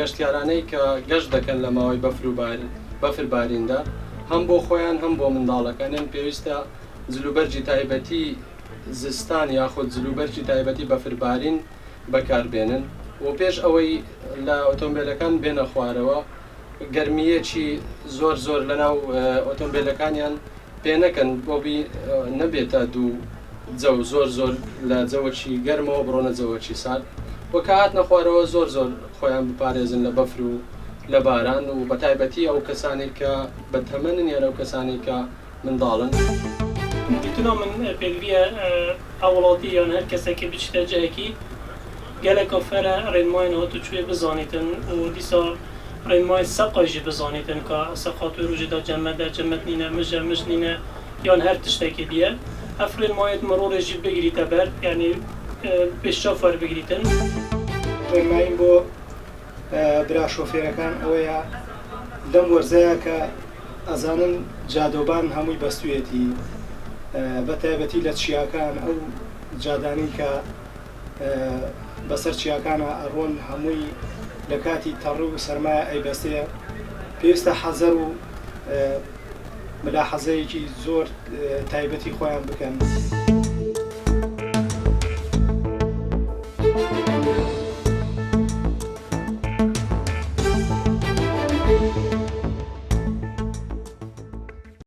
گەشتیارانەی کە گەشت دەکەن لە ماوەی بەفرباریندا هەم بۆ خۆیان هەم بۆ منداڵەکانیان پێویستە جلوبەرجی تایبەتی زستان یاخود جلوبەرجی تایبەتی بەفربارین بەکاربێنن و پێش ئەوەی لە ئۆتۆمبیلەکان بێنە خوارەوە گەرمیەکی زۆر لەناو ئۆتۆمبیلەکانیان پێ نەکەن بۆبی نەبێتە دوو جەو زۆر لە جەوەکی گەرمەوە بڕۆنە جەوەکی سارد وە کە هاتنە خوارەوە زۆر خۆیان بپارێزن لە بەفر و لە باران و بە تایبەتی ئەو کەسانی کە بەتەمەنن یان ئەو کەسانی کە منداڵن. دیتونا من پێویە ئەوڵاتی یان هەر کەسێکی بچتە جەیەکی geleka fere rênmayên hatûçûyê bizanîtin û dîsa rênmayê seqa jî bizanîtin ka seqa tu rojê da cemet nîne mij nîne yan her tiştekê diye ev rênmayê mirorê jî bigirîte ber yanî pêşçafar bigirîtin. Rênmayên bo bira şofêrekan ew ya lem werzaya ke ezanin cadoban hemûî bestûyetî bi taybetî li çiyakan ew cadanî ke بەسەر چیاکانە ئەڕۆن هەمووی لە کاتی تەڕ و سەرمایە ئەیبەستەیە پێویستە حەزەر و ملاحەزەیەکی زۆر تایبەتی خۆیان بکەن.